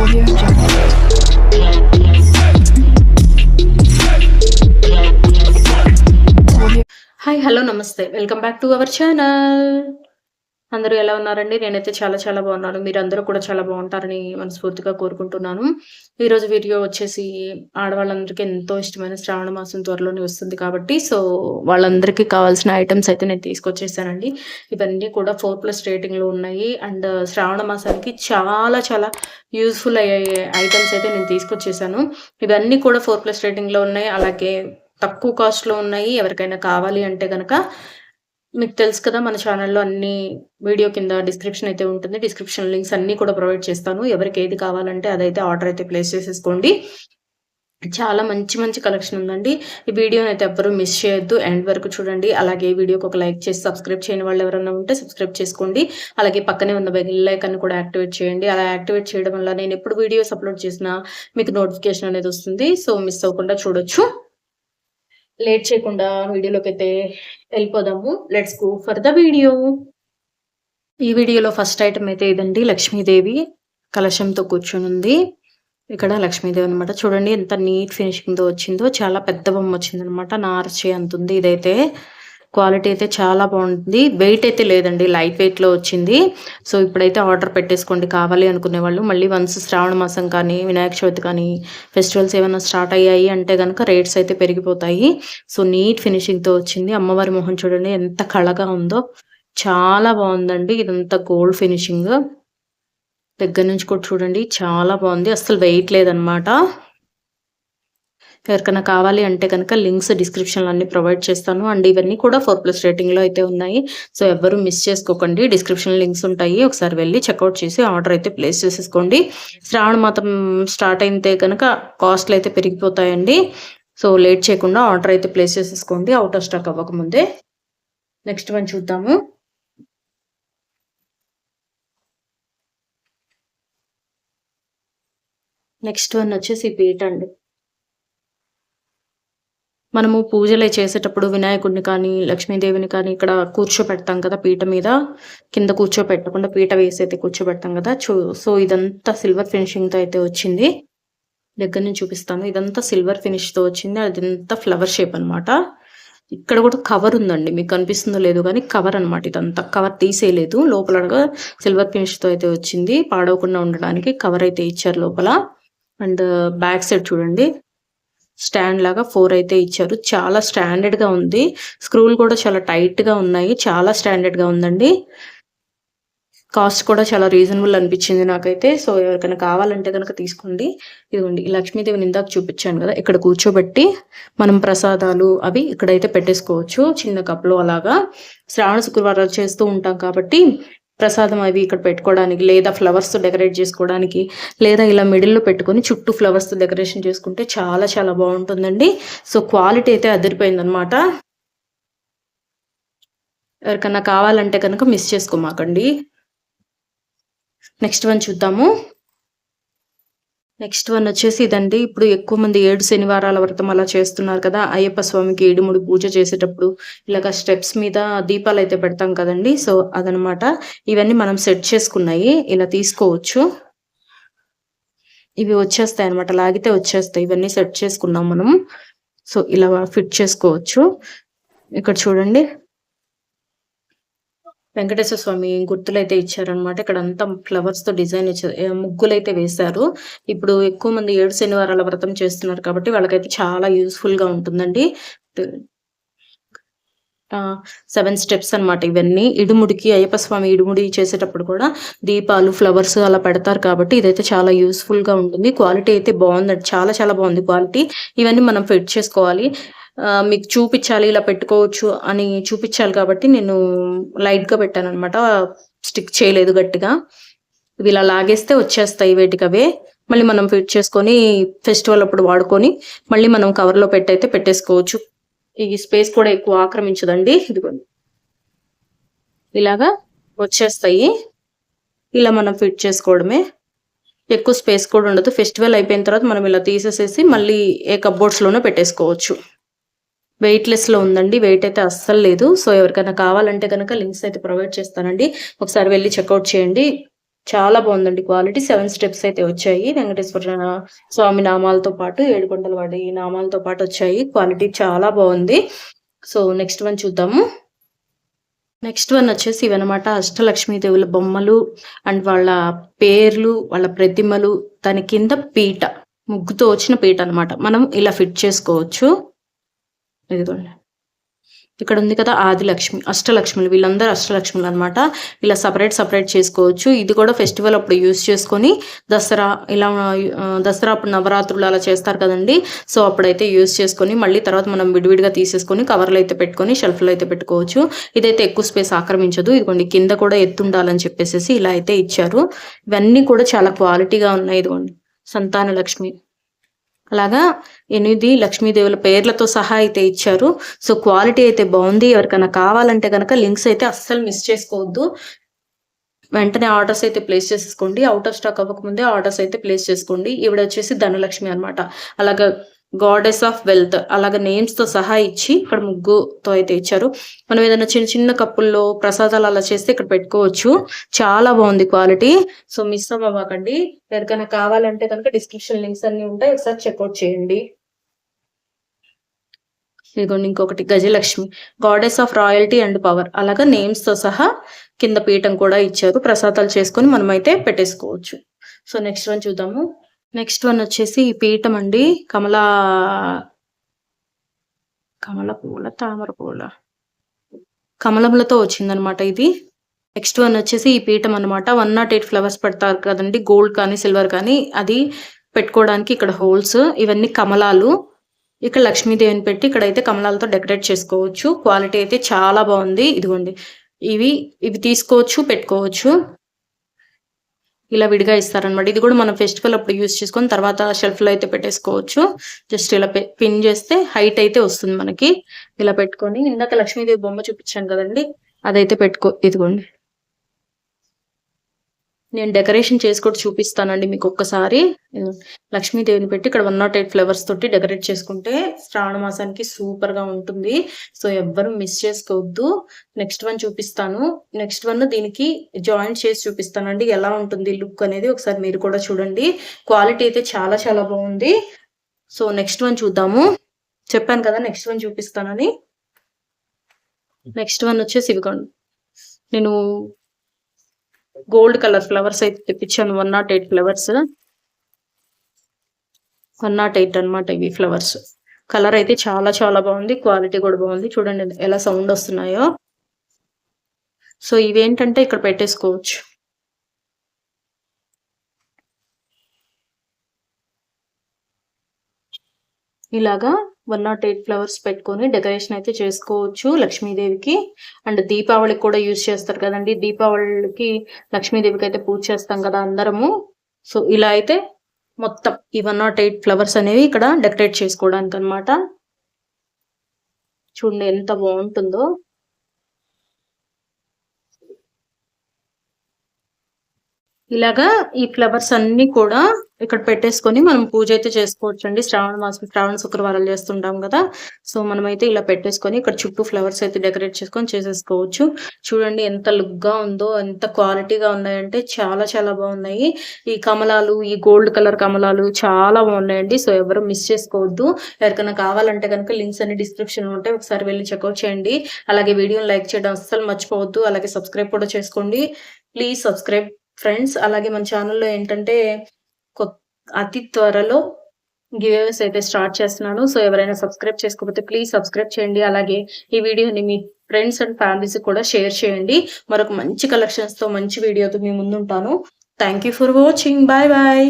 Audio Jungle. Hi hello నమస్తే welcome back to our channel. అందరూ ఎలా ఉన్నారండి? నేనైతే చాలా చాలా బాగున్నాను. మీరందరూ కూడా చాలా బాగుంటారని మనస్ఫూర్తిగా కోరుకుంటున్నాను. ఈరోజు వీడియో వచ్చేసి ఆడవాళ్ళందరికీ ఎంతో ఇష్టమైన శ్రావణ మాసం త్వరలోనే వస్తుంది కాబట్టి వాళ్ళందరికీ కావాల్సిన ఐటమ్స్ అయితే నేను తీసుకొచ్చేసానండి. ఇవన్నీ కూడా 4+ రేటింగ్లో ఉన్నాయి. అండ్ శ్రావణ మాసానికి చాలా చాలా యూస్ఫుల్ అయ్యే ఐటమ్స్ అయితే నేను తీసుకొచ్చేసాను. ఇవన్నీ కూడా 4+ రేటింగ్లో ఉన్నాయి. అలాగే తక్కువ కాస్ట్‌లో ఉన్నాయి. ఎవరికైనా కావాలి అంటే గనక మీకు తెలుసు కదా, మన ఛానల్‌లో అన్ని వీడియో కింద డిస్క్రిప్షన్ అయితే ఉంటుంది. డిస్క్రిప్షన్ లింక్స్ అన్నీ కూడా ప్రొవైడ్ చేస్తాను. ఎవరికి ఏది కావాలంటే అదైతే ఆర్డర్ అయితే ప్లేస్ చేసేసుకోండి. చాలా మంచి మంచి కలెక్షన్ ఉందండి. ఈ వీడియోని అయితే ఎవ్వరూ మిస్ చేయొద్దు. ఎండ్ వరకు చూడండి. అలాగే ఈ వీడియోకి ఒక లైక్ చేసి సబ్స్క్రైబ్ చేయని వాళ్ళు ఎవరైనా ఉంటే సబ్స్క్రైబ్ చేసుకోండి. అలాగే పక్కనే ఉన్న బెల్ ఐకాన్ కూడా యాక్టివేట్ చేయండి. అలా యాక్టివేట్ చేయడం వల్ల నేను ఎప్పుడు వీడియోస్ అప్లోడ్ చేసినా మీకు నోటిఫికేషన్ అనేది వస్తుంది. సో మిస్ అవ్వకుండా చూడొచ్చు. లేట్ చేయకుండా వీడియోలోకి అయితే వెళ్ళిపోదాము. Let's go for the video. ఈ వీడియోలో ఫస్ట్ ఐటమ్ అయితే ఇదండి. లక్ష్మీదేవి కలశంతో కూర్చొని ఉంది. ఇక్కడ లక్ష్మీదేవి అనమాట. చూడండి ఎంత నీట్ ఫినిషింగ్తో వచ్చిందో. చాలా పెద్ద బొమ్మ వచ్చింది అనమాట. నార్చే అంత ఉంది. ఇదైతే క్వాలిటీ అయితే చాలా బాగుంటుంది. వెయిట్ అయితే లేదండి, లైట్ వెయిట్లో వచ్చింది. సో ఇప్పుడైతే ఆర్డర్ పెట్టేసుకోండి కావాలి అనుకునే వాళ్ళు. మళ్ళీ వన్స్ శ్రావణ మాసం కానీ వినాయక చవితి కానీ ఫెస్టివల్స్ ఏమైనా స్టార్ట్ అయ్యాయి అంటే కనుక రేట్స్ అయితే పెరిగిపోతాయి. సో నీట్ ఫినిషింగ్తో వచ్చింది. అమ్మవారి మొహం చూడండి ఎంత కళగా ఉందో. చాలా బాగుందండి. ఇదంతా గోల్డ్ ఫినిషింగ్. దగ్గర నుంచి కూడా చూడండి చాలా బాగుంది. అస్సలు వెయిట్ లేదనమాట. ఎవరికైనా కావాలి అంటే కనుక లింక్స్ డిస్క్రిప్షన్లో అన్ని ప్రొవైడ్ చేస్తాను. అండ్ ఇవన్నీ కూడా 4+ రేటింగ్లో అయితే ఉన్నాయి. సో ఎవ్వరూ మిస్ చేసుకోకండి. డిస్క్రిప్షన్ లింక్స్ ఉంటాయి. ఒకసారి వెళ్ళి చెక్అవుట్ చేసి ఆర్డర్ అయితే ప్లేస్ చేసేసుకోండి. శ్రావణ మాసం స్టార్ట్ అయితే కనుక కాస్ట్లు అయితే పెరిగిపోతాయండి. సో లేట్ చేయకుండా ఆర్డర్ అయితే ప్లేస్ చేసేసుకోండి అవుట్ ఆఫ్ స్టాక్ అవ్వకముందే. నెక్స్ట్ వన్ చూద్దాము. నెక్స్ట్ వన్ వచ్చేసి పీట అండి. మనము పూజలు చేసేటప్పుడు వినాయకుడిని కానీ లక్ష్మీదేవిని కానీ ఇక్కడ కూర్చోపెడతాం కదా పీట మీద. కింద కూర్చోపెట్టకుండా పీట వేసి అయితే కూర్చోబెడతాం కదా. సో ఇదంతా సిల్వర్ ఫినిషింగ్తో అయితే వచ్చింది. దగ్గర నుంచి చూపిస్తాను. ఇదంతా సిల్వర్ ఫినిష్తో వచ్చింది. అదంతా ఫ్లవర్ షేప్ అనమాట. ఇక్కడ కూడా కవర్ ఉందండి, మీకు కనిపిస్తుందో లేదో కానీ కవర్ అనమాట. ఇదంతా కవర్ తీసేయలేదు. లోపల సిల్వర్ ఫినిష్తో అయితే వచ్చింది. పాడవకుండా ఉండడానికి కవర్ అయితే ఇచ్చారు లోపల. అండ్ బ్యాక్ సైడ్ చూడండి స్టాండ్ లాగా 4 అయితే ఇచ్చారు. చాలా స్టాండర్డ్గా ఉంది. స్క్రూలు కూడా చాలా టైట్గా ఉన్నాయి. చాలా స్టాండర్డ్గా ఉందండి. కాస్ట్ కూడా చాలా రీజనబుల్ అనిపించింది నాకైతే. సో ఎవరికైనా కావాలంటే కనుక తీసుకోండి. ఇదిగోండి లక్ష్మీదేవిని ఇందాక చూపించాను కదా, ఇక్కడ కూర్చోబెట్టి మనం ప్రసాదాలు అవి ఇక్కడైతే పెట్టేసుకోవచ్చు. చిన్న కప్లో అలాగా. శ్రావణ శుక్రవారాలు చేస్తూ ఉంటాం కాబట్టి ప్రసాదం అవి ఇక్కడ పెట్టుకోవడానికి, లేదా ఫ్లవర్స్ డెకరేట్ చేసుకోవడానికి, లేదా ఇలా మిడిల్లో పెట్టుకొని చుట్టూ ఫ్లవర్స్ డెకరేషన్ చేసుకుంటే చాలా చాలా బాగుంటుందండి. సో క్వాలిటీ అయితే అదిరిపోయిందనమాట. ఎవరికన్నా కావాలంటే కనుక మిస్ చేసుకోమాకండి. నెక్స్ట్ వన్ చూద్దాము. నెక్స్ట్ వన్ వచ్చేసి ఇదండి. ఇప్పుడు ఎక్కువ మంది 7 శనివారాల వ్రతం అలా చేస్తున్నారు కదా. అయ్యప్ప స్వామికి ఇడుముడి పూజ చేసేటప్పుడు ఇలాగ స్టెప్స్ మీద దీపాలు అయితే పెడతాం కదండి. సో అదనమాట. ఇవన్నీ మనం సెట్ చేసుకున్నాయి. ఇలా తీసుకోవచ్చు. ఇవి వచ్చేస్తాయి అనమాట. లాగితే వచ్చేస్తాయి. ఇవన్నీ సెట్ చేసుకున్నాం మనం. సో ఇలా ఫిట్ చేసుకోవచ్చు. ఇక్కడ చూడండి వెంకటేశ్వర స్వామి గుర్తులు అయితే ఇచ్చారనమాట. ఇక్కడ అంతా ఫ్లవర్స్ తో డిజైన్ ముగ్గులు అయితే వేశారు. ఇప్పుడు ఎక్కువ మంది 7 శనివారాల వ్రతం చేస్తున్నారు కాబట్టి వాళ్ళకైతే చాలా యూస్ఫుల్ గా ఉంటుందండి. 7 స్టెప్స్ అనమాట ఇవన్నీ. ఇడుముడికి అయ్యప్ప స్వామి ఇడుముడి చేసేటప్పుడు కూడా దీపాలు ఫ్లవర్స్ అలా పెడతారు కాబట్టి ఇదైతే చాలా యూస్ఫుల్ గా ఉంటుంది. క్వాలిటీ అయితే బాగుందండి. చాలా చాలా బాగుంది క్వాలిటీ. ఇవన్నీ మనం ఫిట్ చేసుకోవాలి. మీకు చూపించాలి ఇలా పెట్టుకోవచ్చు అని చూపించాలి కాబట్టి నేను లైట్గా పెట్టాను అనమాట. స్టిక్ చేయలేదు గట్టిగా. ఇవి ఇలా లాగేస్తే వచ్చేస్తాయి వేటికవే. మళ్ళీ మనం ఫిట్ చేసుకొని ఫెస్టివల్ అప్పుడు వాడుకొని మళ్ళీ మనం కవర్లో అయితే పెట్టేసుకోవచ్చు. ఈ స్పేస్ కూడా ఎక్కువ ఆక్రమించదండి. ఇదిగోండి ఇలాగా వచ్చేస్తాయి. ఇలా మనం ఫిట్ చేసుకోవడమే. ఎక్కువ స్పేస్ కూడా ఉండదు. ఫెస్టివల్ అయిపోయిన తర్వాత మనం ఇలా తీసేసేసి మళ్ళీ ఏ కప్బోర్డ్స్లోనో పెట్టేసుకోవచ్చు. వెయిట్లెస్లో ఉందండి. వెయిట్ అయితే అస్సలు లేదు. సో ఎవరికైనా కావాలంటే కనుక లింక్స్ అయితే ప్రొవైడ్ చేస్తానండి. ఒకసారి వెళ్ళి చెక్అవుట్ చేయండి. చాలా బాగుందండి క్వాలిటీ. 7 స్టెప్స్ అయితే వచ్చాయి. వెంకటేశ్వర స్వామి నామాలతో పాటు, ఏడుకొండల వాడి నామాలతో పాటు వచ్చాయి. క్వాలిటీ చాలా బాగుంది. సో నెక్స్ట్ వన్ చూద్దాము. నెక్స్ట్ వన్ వచ్చేసి ఇవన్నమాట అష్టలక్ష్మీదేవుల బొమ్మలు అండ్ వాళ్ళ పేర్లు, వాళ్ళ ప్రతిమలు, దాని కింద పీట, ముగ్గుతో వచ్చిన పీట అనమాట. మనం ఇలా ఫిట్ చేసుకోవచ్చు. ఇదిగోండి, ఇక్కడ ఉంది కదా ఆదిలక్ష్మి, అష్టలక్ష్ములు, వీళ్ళందరూ అష్టలక్ష్ములు అనమాట. ఇలా సపరేట్ చేసుకోవచ్చు. ఇది కూడా ఫెస్టివల్ అప్పుడు యూస్ చేసుకొని దసరా ఇలా దసరా అప్పుడు నవరాత్రులు అలా చేస్తారు కదండి. సో అప్పుడైతే యూస్ చేసుకొని మళ్ళీ తర్వాత మనం విడివిడిగా తీసేసుకొని కవర్లో అయితే పెట్టుకొని షెల్ఫ్లో అయితే పెట్టుకోవచ్చు. ఇదైతే ఎక్కువ స్పేస్ ఆక్రమించదు. ఇదిగోండి, కింద కూడా ఎత్తుండాలని చెప్పేసి ఇలా అయితే ఇచ్చారు. ఇవన్నీ కూడా చాలా క్వాలిటీగా ఉన్నాయి. ఇదిగోండి, సంతాన లక్ష్మి, అలాగా 8 లక్ష్మీదేవుల పేర్లతో సహా అయితే ఇచ్చారు. సో క్వాలిటీ అయితే బాగుంది. ఎవరికైనా కావాలంటే కనుక లింక్స్ అయితే అస్సలు మిస్ చేసుకోవద్దు. వెంటనే ఆర్డర్స్ అయితే ప్లేస్ చేసేసుకోండి. అవుట్ ఆఫ్ స్టాక్ అవ్వకముందే ఆర్డర్స్ అయితే ప్లేస్ చేసుకోండి. ఈవిడ వచ్చేసి ధనలక్ష్మి అనమాట. అలాగా గాడెస్ ఆఫ్ వెల్త్, అలాగే నేమ్స్ తో సహా ఇచ్చి ఇక్కడ ముగ్గుతో అయితే ఇచ్చారు. మనం ఏదైనా చిన్న చిన్న కప్పుల్లో ప్రసాదాలు అలా చేస్తే ఇక్కడ పెట్టుకోవచ్చు. చాలా బాగుంది క్వాలిటీ. సో మిస్ అవ్వకండి. ఎవరికైనా కావాలంటే కనుక డిస్క్రిప్షన్ లింక్స్ అన్ని ఉంటాయి, ఒకసారి చెక్అవుట్ చేయండి. ఇదిగోండి ఇంకొకటి Gajalakshmi, goddess of royalty and power, అలాగా నేమ్స్ తో సహా కింద పీఠం కూడా ఇచ్చారు. ప్రసాదాలు చేసుకొని మనమైతే పెట్టేసుకోవచ్చు. సో నెక్స్ట్ వన్ చూద్దాము. నెక్స్ట్ వన్ వచ్చేసి ఈ పీఠం అండి, కమల పూల, తామర పూల, కమలములతో వచ్చిందనమాట ఇది. నెక్స్ట్ వన్ వచ్చేసి ఈ పీఠం అనమాట. 108 ఫ్లవర్స్ పెడతారు కదండి, గోల్డ్ కానీ సిల్వర్ కానీ, అది పెట్టుకోవడానికి ఇక్కడ హోల్స్. ఇవన్నీ కమలాలు. ఇక్కడ లక్ష్మీదేవిని పెట్టి ఇక్కడైతే కమలాలతో డెకరేట్ చేసుకోవచ్చు. క్వాలిటీ అయితే చాలా బాగుంది. ఇదిగోండి, ఇవి తీసుకోవచ్చు, పెట్టుకోవచ్చు. ఇలా విడిగా ఇస్తారనమాట. ఇది కూడా మనం ఫెస్టివల్ అప్పుడు యూస్ చేసుకొని తర్వాత షెల్ఫ్ లో అయితే పెట్టేసుకోవచ్చు. జస్ట్ ఇలా పిన్ చేస్తే హైట్ అయితే వస్తుంది మనకి. ఇలా పెట్టుకొని, ఇందాక లక్ష్మీదేవి బొమ్మ చూపించాను కదండి, అదైతే ఇదిగోండి, నేను డెకరేషన్ చేసి కూడా చూపిస్తానండి మీకు ఒక్కసారి. లక్ష్మీదేవిని పెట్టి ఇక్కడ 108 ఫ్లవర్స్ తోటి డెకరేట్ చేసుకుంటే శ్రావణ మాసానికి సూపర్ గా ఉంటుంది. సో ఎవ్వరు మిస్ చేసుకోవద్దు. నెక్స్ట్ వన్ చూపిస్తాను. నెక్స్ట్ వన్ దీనికి జాయింట్ చేసి చూపిస్తానండి, ఎలా ఉంటుంది లుక్ అనేది ఒకసారి మీరు కూడా చూడండి. క్వాలిటీ అయితే చాలా చాలా బాగుంది. సో నెక్స్ట్ వన్ చూద్దాము. చెప్పాను కదా నెక్స్ట్ వన్ చూపిస్తానని. నెక్స్ట్ వన్ వచ్చేసి ఇవిగోండి, నేను గోల్డ్ కలర్ ఫ్లవర్స్ అయితే తెప్పించాను. 108 ఫ్లవర్స్, 108 అనమాట ఇవి ఫ్లవర్స్. కలర్ అయితే చాలా చాలా బాగుంది. క్వాలిటీ కూడా బాగుంది. చూడండి ఎలా సౌండ్ వస్తున్నాయో. సో ఇవేంటంటే ఇక్కడ పెట్టేసుకోవచ్చు. ఇలాగా 108 ఫ్లవర్స్ పెట్టుకొని డెకరేషన్ అయితే చేసుకోవచ్చు లక్ష్మీదేవికి. అండ్ దీపావళికి కూడా యూజ్ చేస్తారు కదండి. దీపావళికి లక్ష్మీదేవికి అయితే పూజ చేస్తాం కదా అందరము. సో ఇలా అయితే మొత్తం ఈ 108 ఫ్లవర్స్ అనేవి ఇక్కడ డెకరేట్ చేసుకోవడానికి అనమాట. చూడండి ఎంత బాగుంటుందో. ఇలాగా ఈ ఫ్లవర్స్ అన్ని కూడా ఇక్కడ పెట్టేసుకొని మనం పూజ అయితే చేసుకోవచ్చు అండి. శ్రావణ శుక్రవారాలు చేస్తుంటాం కదా. సో మనమైతే ఇలా పెట్టేసుకొని ఇక్కడ చుట్టూ ఫ్లవర్స్ అయితే డెకరేట్ చేసుకొని చేసేసుకోవచ్చు. చూడండి ఎంత లుక్ గా ఉందో, ఎంత క్వాలిటీగా ఉన్నాయంటే చాలా చాలా బాగున్నాయి. ఈ కమలాలు, ఈ గోల్డ్ కలర్ కమలాలు చాలా బాగున్నాయండి. సో ఎవరు మిస్ చేసుకోవద్దు. ఎవరికైనా కావాలంటే కనుక లింక్స్ అన్ని డిస్క్రిప్షన్ లో ఉంటాయి, ఒకసారి వెళ్ళి చెక్అవుట్ చేయండి. అలాగే వీడియోని లైక్ చేయడం అస్సలు మర్చిపోవద్దు. అలాగే సబ్స్క్రైబ్ కూడా చేసుకోండి. Please subscribe friends. అలాగే మన ఛానల్లో ఏంటంటే అతి త్వరలో గివేవేస్ అయితే స్టార్ట్ చేస్తున్నాను. సో ఎవరైనా సబ్స్క్రైబ్ చేసుకోకపోతే ప్లీజ్ సబ్స్క్రైబ్ చేయండి. అలాగే ఈ వీడియోని మీ ఫ్రెండ్స్ అండ్ ఫ్యామిలీస్ కూడా షేర్ చేయండి. మరొక మంచి కలెక్షన్స్ తో మంచి వీడియోతో మీ ముందుంటాను. Thank you for watching. Bye bye.